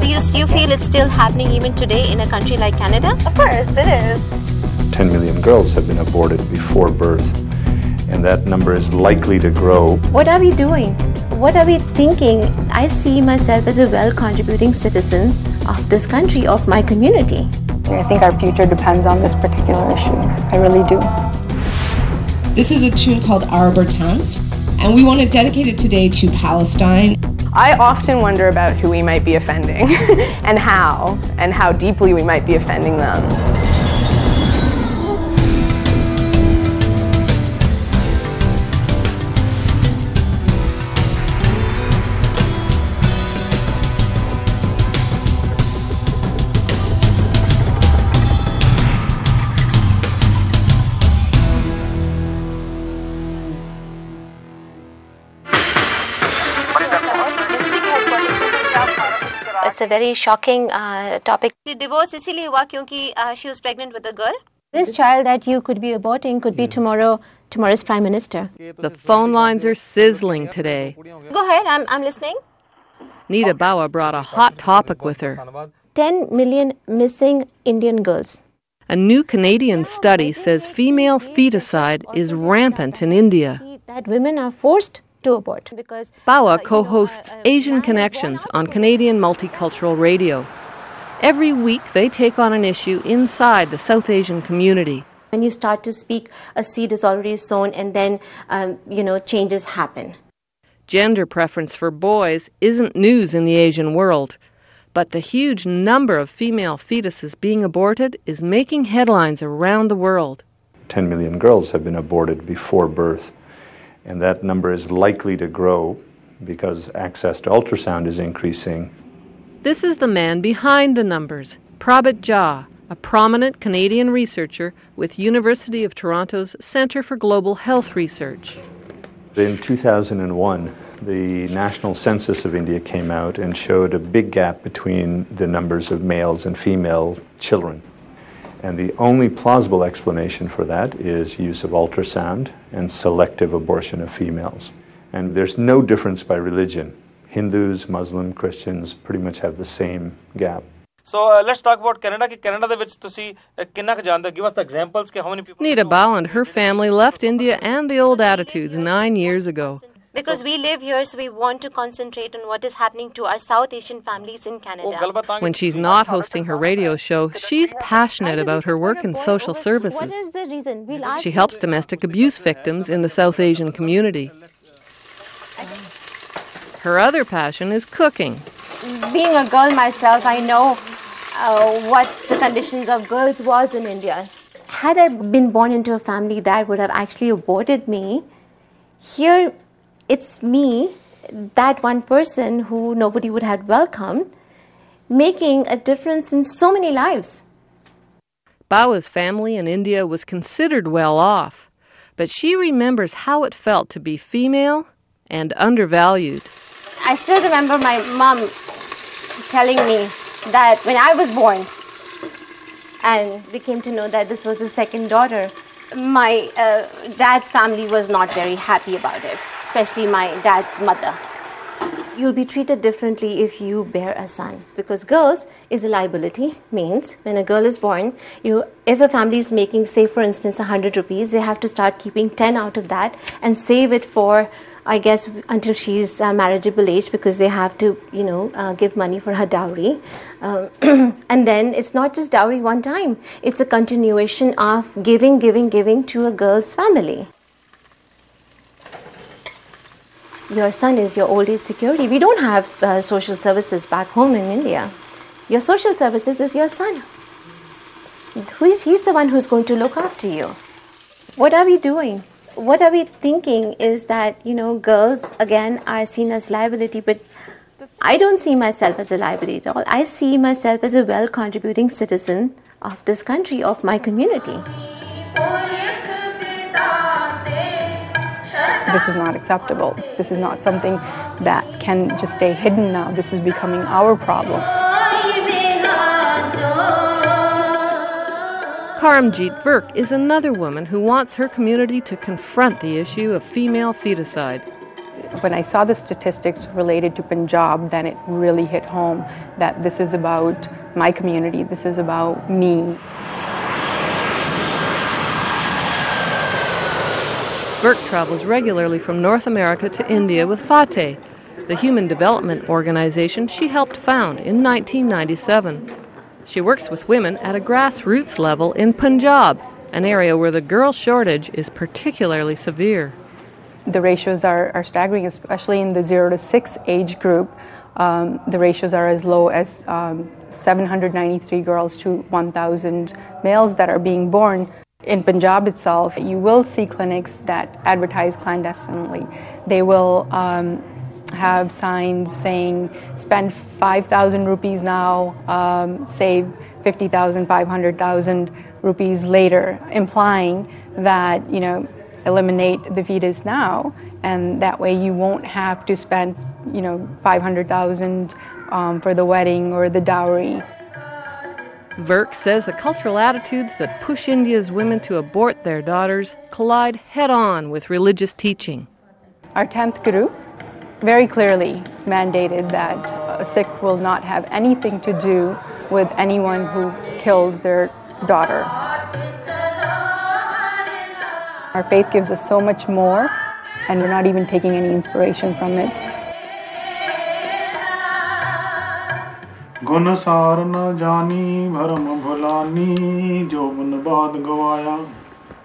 you feel it's still happening even today in a country like Canada? Of course, it is. 10 million girls have been aborted before birth, and that number is likely to grow. What are we doing? What are we thinking? I see myself as a well-contributing citizen of this country, of my community. I think our future depends on this particular issue. I really do. This is a tune called Arbor Towns, and we want to dedicate it today to Palestine. I often wonder about who we might be offending and how deeply we might be offending them. It's a very shocking topic. The divorce इसलिए हुआ क्योंकि she was pregnant with a girl. This child that you could be aborting could be tomorrow's prime minister. The phone lines are sizzling today. Go ahead, I'm listening. Nita Bhalla brought a hot topic with her. 10 million missing Indian girls. A new Canadian study says female feticide is rampant in India. That women are forced to abort because Bhalla co-hosts Asian Connections on Canadian Multicultural Radio. Every week they take on an issue inside the South Asian community. When you start to speak, a seed is already sown and then, changes happen. Gender preference for boys isn't news in the Asian world, but the huge number of female fetuses being aborted is making headlines around the world. 10 million girls have been aborted before birth, and that number is likely to grow because access to ultrasound is increasing. This is the man behind the numbers, Prabhat Jha, a prominent Canadian researcher with University of Toronto's Centre for Global Health Research. In 2001, the National Census of India came out and showed a big gap between the numbers of males and female children. And the only plausible explanation for that is use of ultrasound and selective abortion of females. And there's no difference by religion. Hindus, Muslim, Christians pretty much have the same gap. So let's talk about Canada. Canada de vich tusi kinna ka janda. Give us the examples ke how many people. Nita Bhalla and her family left India and the old attitudes 9 years ago. Because we live here, so we want to concentrate on what is happening to our South Asian families in Canada. When she's not hosting her radio show, she's passionate about her work in social services. What is the reason? She helps domestic abuse victims in the South Asian community. Her other passion is cooking. Being a girl myself, I know what the conditions of girls was in India. Had I been born into a family that would have actually aborted me, here it's me, that one person who nobody would have welcomed, making a difference in so many lives. Bhalla's family in India was considered well off, but she remembers how it felt to be female and undervalued. I still remember my mom telling me that when I was born, and we came to know that this was the second daughter, my dad's family was not very happy about it, especially my dad's mother. You'll be treated differently if you bear a son, because girls is a liability. Means when a girl is born, if a family is making, say for instance, 100 rupees, they have to start keeping 10 out of that and save it for, I guess, until she's marriageable age, because they have to, give money for her dowry. And then it's not just dowry one time. It's a continuation of giving to a girl's family. Your son is your old age security. We don't have social services back home in India. Your social services is your son. He's the one who's going to look after you. What are we doing? What are we thinking is that, girls, again, are seen as liability, but I don't see myself as a liability at all. I see myself as a well-contributing citizen of this country, of my community. This is not acceptable. This is not something that can just stay hidden now. This is becoming our problem. Karamjeet Virk is another woman who wants her community to confront the issue of female feticide. When I saw the statistics related to Punjab, then it really hit home that this is about my community, this is about me. Virk travels regularly from North America to India with Fateh, the human development organization she helped found in 1997. She works with women at a grassroots level in Punjab, an area where the girl shortage is particularly severe. The ratios are staggering, especially in the 0 to 6 age group. The ratios are as low as 793 girls to 1,000 males that are being born. In Punjab itself, you will see clinics that advertise clandestinely. They will have signs saying, spend 5,000 rupees now, save 50,000, 500,000 rupees later, implying that, eliminate the fetus now, and that way you won't have to spend, 500,000 for the wedding or the dowry. Virk says the cultural attitudes that push India's women to abort their daughters collide head-on with religious teaching. Our 10th Guru very clearly mandated that a Sikh will not have anything to do with anyone who kills their daughter. Our faith gives us so much more, and we're not even taking any inspiration from it.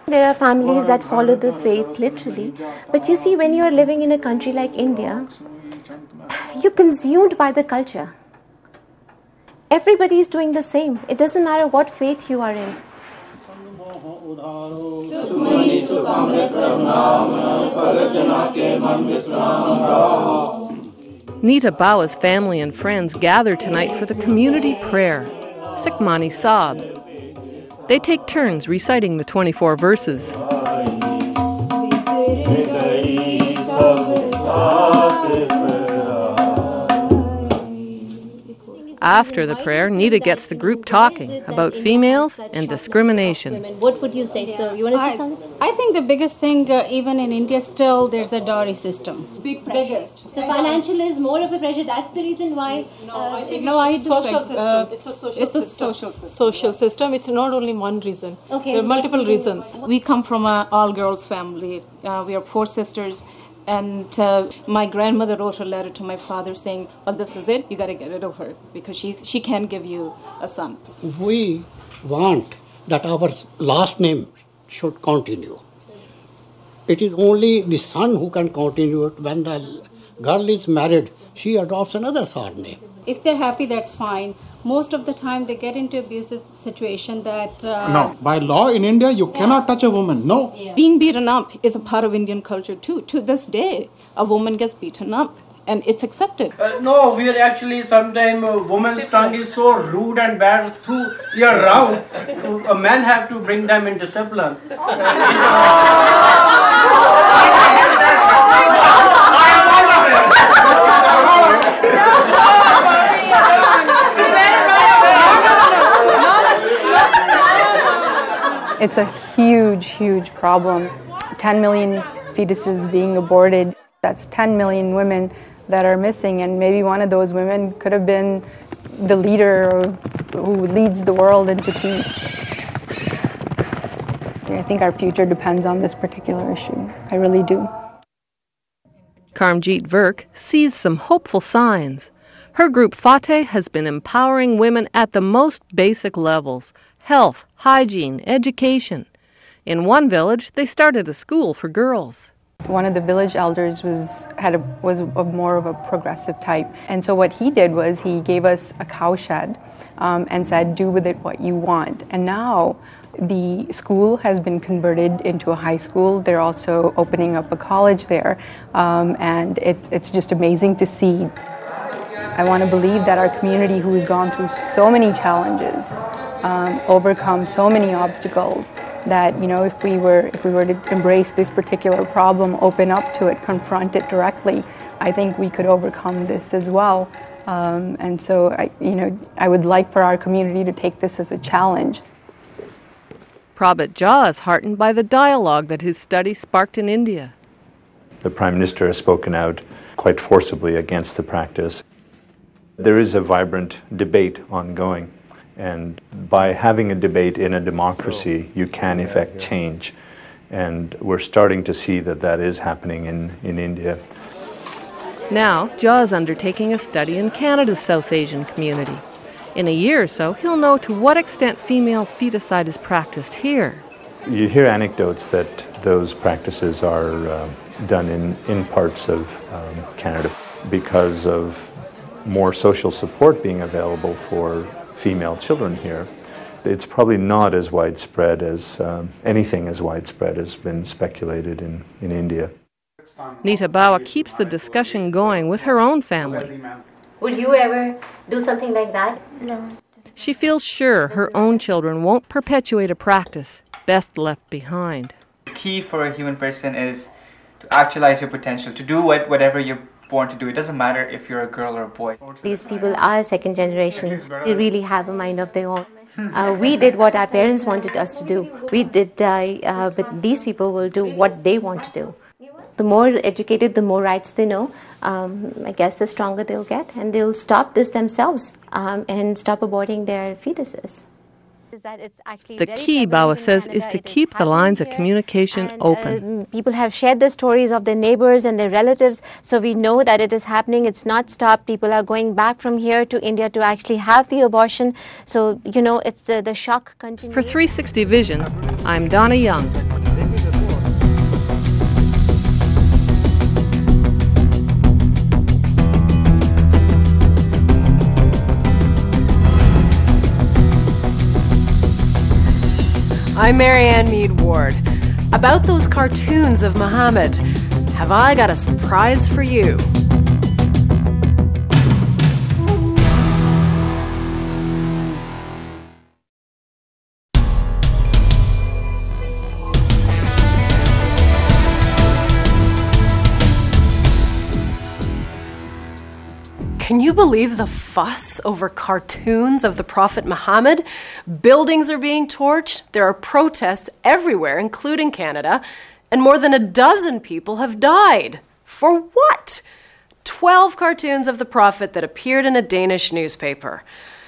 There are families that follow the faith literally, but you see, when you're living in a country like India, you're consumed by the culture. Everybody is doing the same. It doesn't matter what faith you are in. Nita Bhalla's family and friends gather tonight for the community prayer, Sukhmani Sahib. They take turns reciting the 24 verses. After the prayer, Nita gets the group talking about females and discrimination. What would you say? So, you want to say something? I think the biggest thing, even in India, still there's a dowry system. Biggest. So financial is more of a pressure. That's the reason why. It's a social system. It's not only one reason. Okay. There are multiple reasons. We come from an all-girls family. We are 4 sisters. And my grandmother wrote a letter to my father saying, well, this is it, you got to get rid of her because she can't give you a son. We want that our last name should continue. It is only the son who can continue it. When the girl is married, she adopts another surname. If they're happy, that's fine. Most of the time they get into abusive situation that... No, by law in India, you cannot touch a woman, no. Yeah. Being beaten up is a part of Indian culture too. To this day, a woman gets beaten up and it's accepted. No, we are actually sometimes a woman's tongue is so rude and bad through year round. A man have to bring them in discipline. It's a huge, huge problem. 10 million fetuses being aborted. That's 10 million women that are missing, and maybe one of those women could have been the leader who leads the world into peace. I think our future depends on this particular issue. I really do. Karmjeet Virk sees some hopeful signs. Her group Fateh has been empowering women at the most basic levels: health, hygiene, education. In one village, they started a school for girls. One of the village elders was more of a progressive type, and so what he did was he gave us a cowshed and said, do with it what you want. And now the school has been converted into a high school. They're also opening up a college there, and it's just amazing to see. I want to believe that our community, who has gone through so many challenges, overcome so many obstacles, that if we were to embrace this particular problem, open up to it, confront it directly, I think we could overcome this as well. And so I would like for our community to take this as a challenge. Prabhat Jha is heartened by the dialogue that his study sparked in India. The Prime Minister has spoken out quite forcibly against the practice. There is a vibrant debate ongoing, and by having a debate in a democracy, you can effect change. And we're starting to see that that is happening in India. Now, Jha is undertaking a study in Canada's South Asian community. In a year or so, he'll know to what extent female feticide is practiced here. You hear anecdotes that those practices are done in parts of Canada because of more social support being available for female children here. It's probably not as widespread as anything as widespread has been speculated in India. Nita Bhalla keeps the discussion going with her own family. Would you ever do something like that? No. She feels sure her own children won't perpetuate a practice best left behind. The key for a human person is to actualize your potential, to do whatever you're born to do. It doesn't matter if you're a girl or a boy. These people are second generation. They really have a mind of their own. We did what our parents wanted us to do. We did, but these people will do what they want to do. The more educated, the more rights they know, I guess the stronger they'll get, and they'll stop this themselves and stop aborting their fetuses. The key, Bhalla says, is to keep the lines of communication open. People have shared the stories of their neighbors and their relatives, so we know that it is happening. It's not stopped. People are going back from here to India to actually have the abortion. So, you know, it's the shock continues. For 360 Vision, I'm Donna Young. I'm Marianne Mead Ward. About those cartoons of Muhammad, have I got a surprise for you? Can you believe the fuss over cartoons of the Prophet Muhammad? Buildings are being torched, there are protests everywhere, including Canada, and more than a dozen people have died. For what? 12 cartoons of the Prophet that appeared in a Danish newspaper.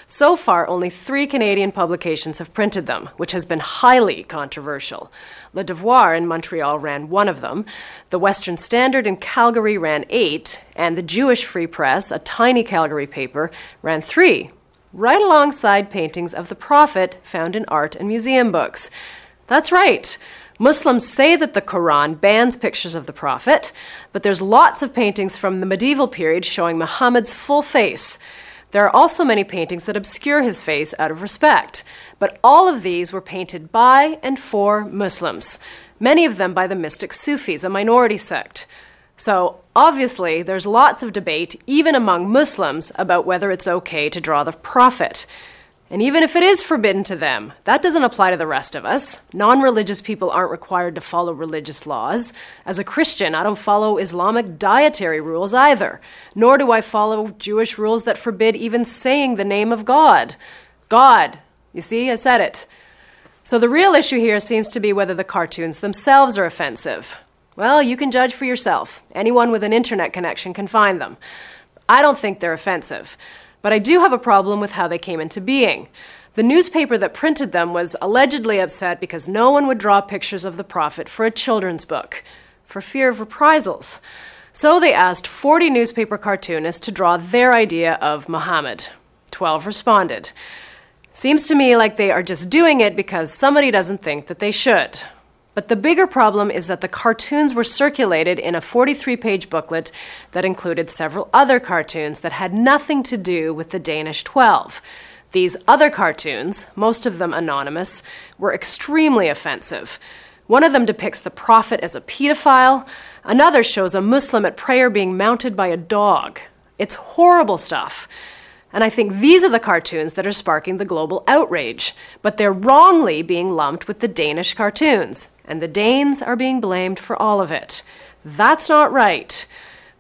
So far, only 3 Canadian publications have printed them, which has been highly controversial. Le Devoir in Montreal ran 1 of them, the Western Standard in Calgary ran 8, and the Jewish Free Press, a tiny Calgary paper, ran 3, right alongside paintings of the Prophet found in art and museum books. That's right. Muslims say that the Quran bans pictures of the Prophet, but there's lots of paintings from the medieval period showing Muhammad's full face. There are also many paintings that obscure his face out of respect, but all of these were painted by and for Muslims, many of them by the mystic Sufis, a minority sect. So obviously there's lots of debate, even among Muslims, about whether it's okay to draw the Prophet. And even if it is forbidden to them, that doesn't apply to the rest of us. Non-religious people aren't required to follow religious laws. As a Christian, I don't follow Islamic dietary rules either, nor do I follow Jewish rules that forbid even saying the name of God. God, you see, I said it. So the real issue here seems to be whether the cartoons themselves are offensive. Well, you can judge for yourself. Anyone with an internet connection can find them. I don't think they're offensive. But I do have a problem with how they came into being. The newspaper that printed them was allegedly upset because no one would draw pictures of the Prophet for a children's book, for fear of reprisals. So they asked 40 newspaper cartoonists to draw their idea of Muhammad. 12 responded. Seems to me like they are just doing it because somebody doesn't think that they should. But the bigger problem is that the cartoons were circulated in a 43-page booklet that included several other cartoons that had nothing to do with the Danish 12. These other cartoons, most of them anonymous, were extremely offensive. One of them depicts the Prophet as a pedophile. Another shows a Muslim at prayer being mounted by a dog. It's horrible stuff. And I think these are the cartoons that are sparking the global outrage. But they're wrongly being lumped with the Danish cartoons. And the Danes are being blamed for all of it. That's not right.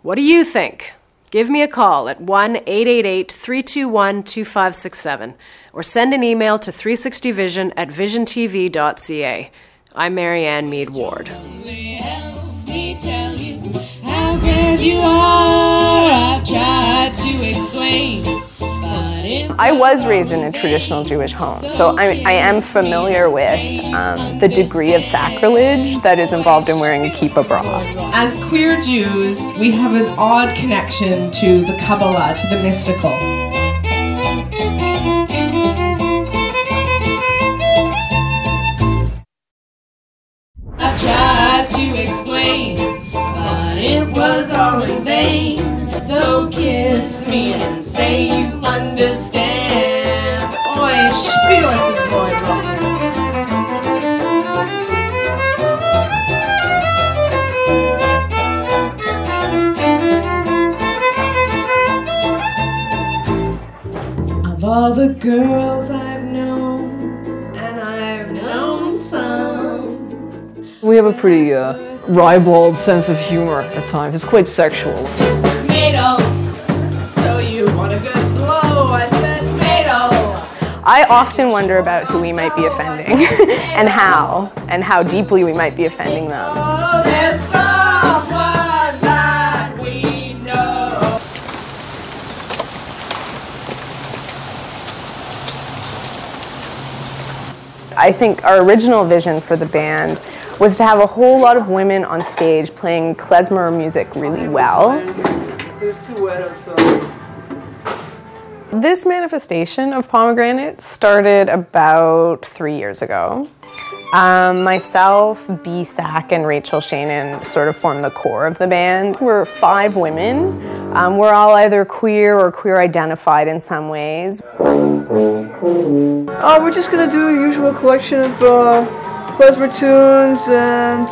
What do you think? Give me a call at 1-888-321-2567 or send an email to 360vision at visiontv.ca. I'm Marianne Mead Ward. how great you are, I've tried to explain. I was raised in a traditional Jewish home, so I am familiar with the degree of sacrilege that is involved in wearing a kippah bra. As queer Jews, we have an odd connection to the Kabbalah, to the mystical. I've tried to explain, but it was all in vain. So kiss me and say you understand. Oi, spiel es das Wort. Of all the girls I've known, and I've known some. We have a pretty ribald sense of humor at times. It's quite sexual. So you want a good blow? I said tomato. I often wonder about who we might be offending and how deeply we might be offending them. Oh, there's someone that we know. I think our original vision for the band was to have a whole lot of women on stage playing klezmer music really well. It's too wet outside. This manifestation of Pomegranate started about 3 years ago. Myself, B. Sack, and Rachel Shannon sort of form the core of the band. We're 5 women. We're all either queer or queer identified in some ways. We're just gonna do a usual collection of klezmer tunes and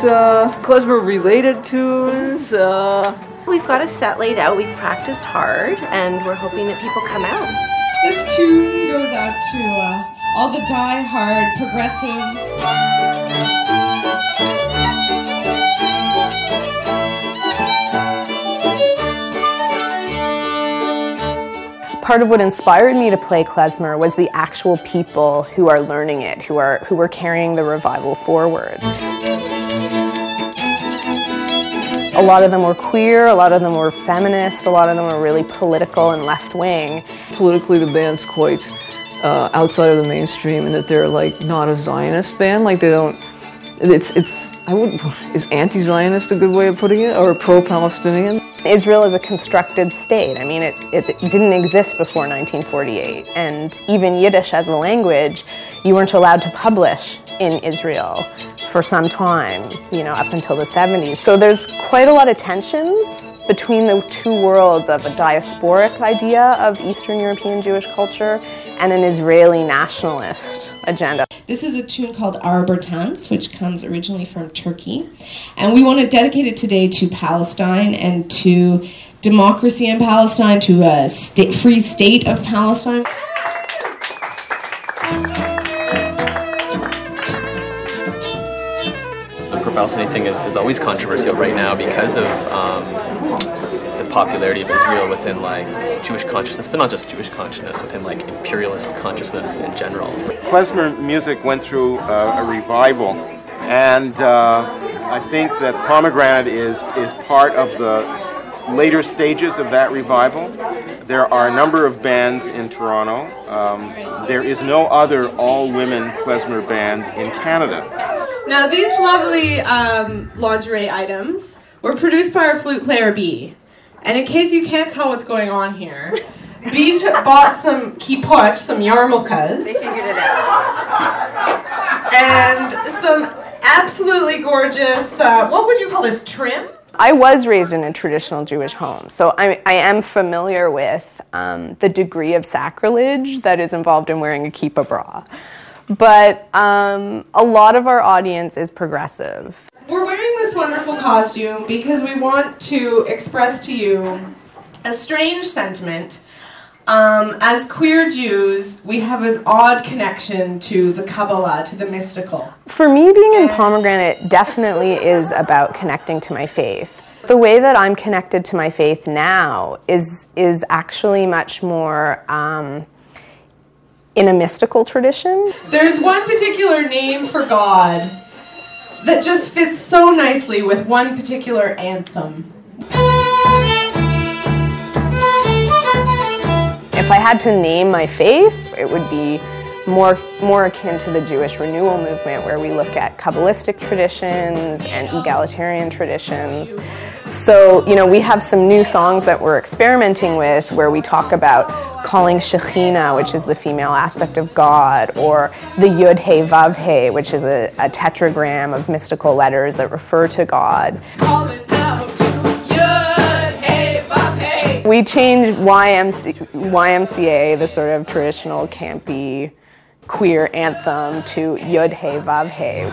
klezmer-related tunes. We've got a set laid out, we've practiced hard, and we're hoping that people come out. This tune goes out to all the die-hard progressives. Part of what inspired me to play klezmer was the actual people who are learning it, who were carrying the revival forward. A lot of them were queer, a lot of them were feminist, a lot of them were really political and left-wing. Politically, the band's quite outside of the mainstream in that they're like not a Zionist band. Like they don't. Is anti-Zionist a good way of putting it, or pro-Palestinian? Israel is a constructed state. I mean, it didn't exist before 1948, and even Yiddish as a language, you weren't allowed to publish in Israel for some time, up until the 70s. So there's quite a lot of tensions between the two worlds of a diasporic idea of Eastern European Jewish culture and an Israeli nationalist agenda. This is a tune called Arbor Tanz, which comes originally from Turkey. And we want to dedicate it today to Palestine and to democracy in Palestine, to a free state of Palestine. The pro-Palestinian thing is always controversial right now because of the popularity of Israel within Jewish consciousness, but not just Jewish consciousness, within imperialist consciousness in general. Klezmer music went through a revival, and I think that Pomegranate is part of the later stages of that revival. There are a number of bands in Toronto. There is no other all-women klezmer band in Canada. Now these lovely lingerie items were produced by our flute player B. And in case you can't tell what's going on here, B bought some kippot, some yarmulkes. They figured it out. And some absolutely gorgeous, what would you call this, trim? I was raised in a traditional Jewish home, so I am familiar with the degree of sacrilege that is involved in wearing a kippah bra. But a lot of our audience is progressive. We're wearing this wonderful costume because we want to express to you a strange sentiment. As queer Jews, we have an odd connection to the Kabbalah, to the mystical. For me, being in Pomegranate definitely is about connecting to my faith. The way that I'm connected to my faith now is actually much more in a mystical tradition. There's one particular name for God that just fits so nicely with one particular anthem. had to name my faith, it would be more akin to the Jewish renewal movement, where we look at Kabbalistic traditions and egalitarian traditions. So, you know, we have some new songs that we're experimenting with where we talk about calling Shekhinah, which is the female aspect of God, or the Yud He Vav He, which is a tetragram of mystical letters that refer to God. We changed YMCA, the sort of traditional campy queer anthem, to Yud He Vav He.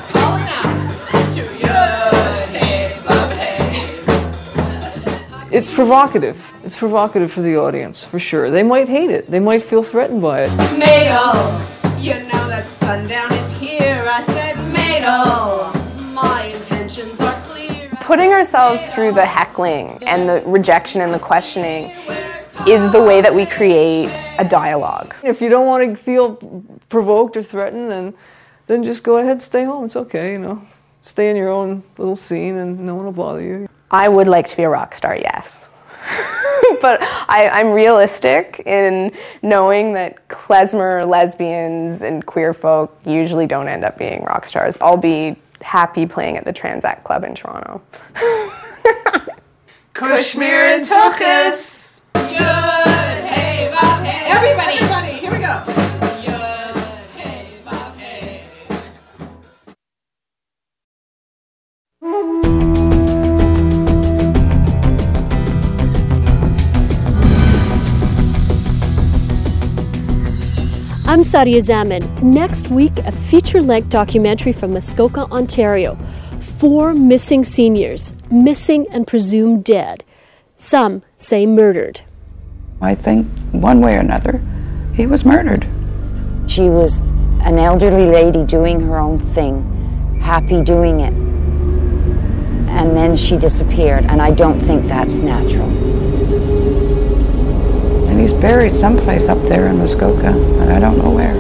It's provocative. It's provocative for the audience, for sure. They might hate it. They might feel threatened by it. Madel, you know that sundown is here. I said, Madel, my intentions are clear. Putting ourselves through the heckling and the rejection and the questioning is the way that we create a dialogue. If you don't want to feel provoked or threatened, then just go ahead, stay home. It's okay, you know. Stay in your own little scene and no one will bother you. I would like to be a rock star, yes. But I'm realistic in knowing that klezmer, lesbians, and queer folk usually don't end up being rock stars. I'll be happy playing at the Transact Club in Toronto. Kushmir and Tuchus. Yud Hey Vav Hey. Everybody, here we go. Yud Hey Vav Hey. I'm Sadia Zaman. Next week, a feature-length documentary from Muskoka, Ontario. 4 missing seniors, missing and presumed dead. Some say murdered. I think one way or another, he was murdered. She was an elderly lady doing her own thing, happy doing it. And then she disappeared, and I don't think that's natural. And he's buried someplace up there in Muskoka, and I don't know where.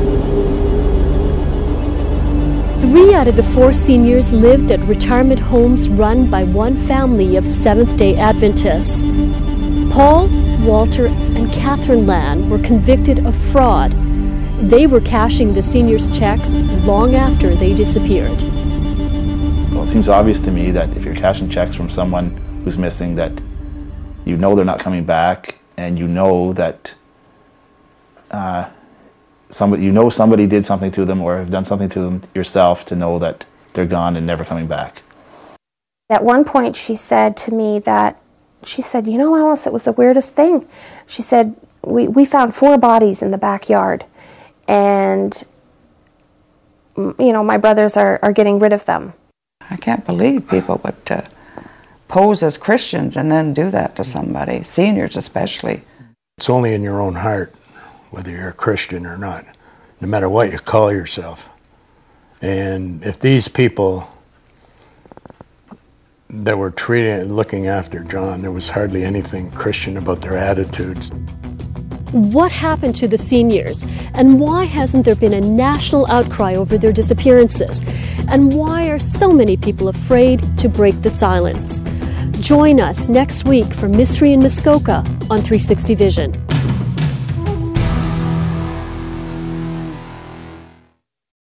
3 out of the 4 seniors lived at retirement homes run by one family of Seventh-day Adventists. Paul, Walter, and Catherine Land were convicted of fraud. They were cashing the seniors' checks long after they disappeared. Well, it seems obvious to me that if you're cashing checks from someone who's missing, that you know they're not coming back, and you know that somebody did something to them or have done something to them yourself to know that they're gone and never coming back. At one point she said to me that, you know, Alice, it was the weirdest thing. She said, we found 4 bodies in the backyard, and, you know, my brothers are getting rid of them. I can't believe people would pose as Christians and then do that to somebody, seniors especially. It's only in your own heart, whether you're a Christian or not, no matter what you call yourself. And if these people that were looking after John, there was hardly anything Christian about their attitudes. What happened to the seniors? And why hasn't there been a national outcry over their disappearances? And why are so many people afraid to break the silence? Join us next week for Mystery in Muskoka on 360 Vision.